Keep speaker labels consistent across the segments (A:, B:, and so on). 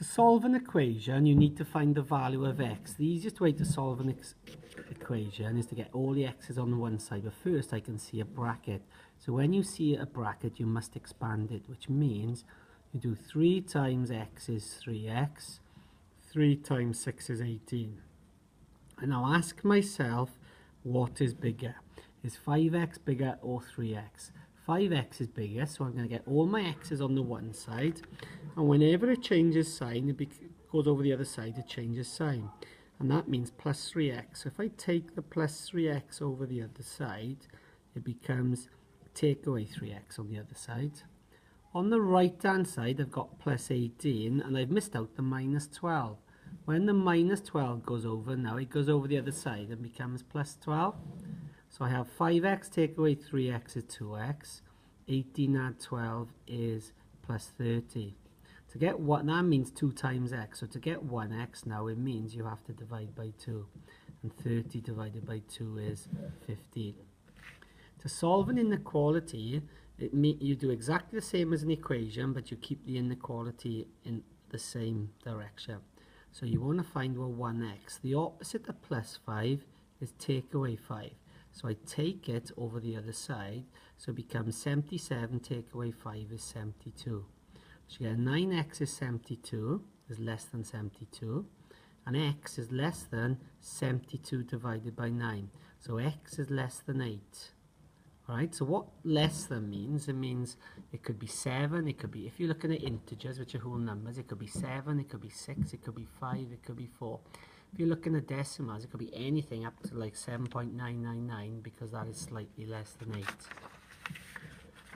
A: To solve an equation, you need to find the value of x. The easiest way to solve an equation is to get all the x's on the one side, but first I can see a bracket. So when you see a bracket, you must expand it, which means you do 3 times x is 3x, 3 times 6 is 18. And I'll ask myself, what is bigger? Is 5x bigger or 3x? 5x is bigger, so I'm going to get all my x's on the one side, and whenever it changes sign, it goes over the other side, it changes sign, and that means plus 3x. So if I take the plus 3x over the other side, it becomes take away 3x on the other side. On the right hand side, I've got plus 18, and I've missed out the minus 12. When the minus 12 goes over, now it goes over the other side and becomes plus 12. So I have 5x take away 3x is 2x, 18 add 12 is plus 30. To get what, that means 2 times x, so to get 1x now it means you have to divide by 2, and 30 divided by 2 is 15. To solve an inequality, you do exactly the same as an equation, but you keep the inequality in the same direction. So you want to find, well, 1x. The opposite of plus 5 is take away 5. So I take it over the other side, so it becomes 77 take away 5 is 72. So you get 9x is 72, is less than 72, and x is less than 72 divided by 9. So x is less than 8. Alright, so what less than means, it means it could be 7, it could be, if you're looking at integers, which are whole numbers, it could be 7, it could be 6, it could be 5, it could be 4. If you're looking at decimals, it could be anything up to like 7.999, because that is slightly less than 8.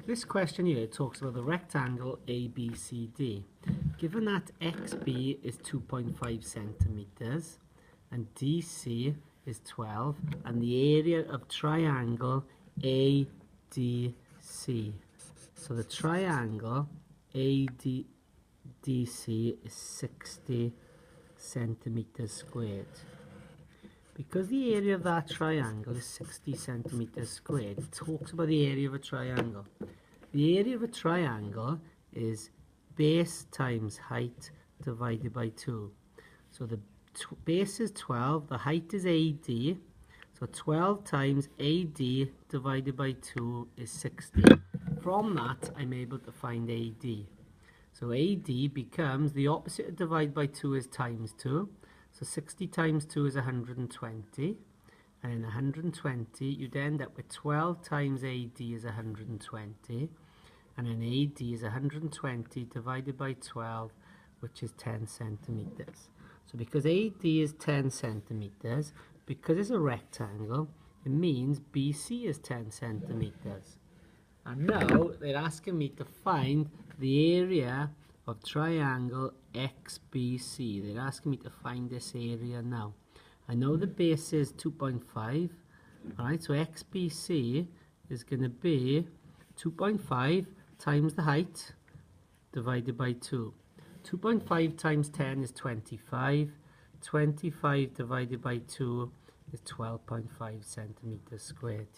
A: This question here talks about the rectangle ABCD. Given that XB is 2.5 centimeters and DC is 12, and the area of triangle ADC. So the triangle ADC is 60 centimeters squared. Because the area of that triangle is 60 centimeters squared, it talks about the area of a triangle. The area of a triangle is base times height divided by 2. So the base is 12, the height is AD, so 12 times AD divided by 2 is 60. From that, I'm able to find AD. So AD becomes, the opposite of divide by 2 is times 2. So 60 times 2 is 120. And in 120, you'd end up with 12 times AD is 120. And then AD is 120 divided by 12, which is 10 centimeters. So because AD is 10 centimeters, because it's a rectangle, it means BC is 10 centimeters. And now they're asking me to find the area of triangle XBC. They're asking me to find this area now. I know the base is 2.5. Alright, so XBC is going to be 2.5 times the height divided by 2. 2.5 times 10 is 25. 25 divided by 2 is 12.5 centimeters squared.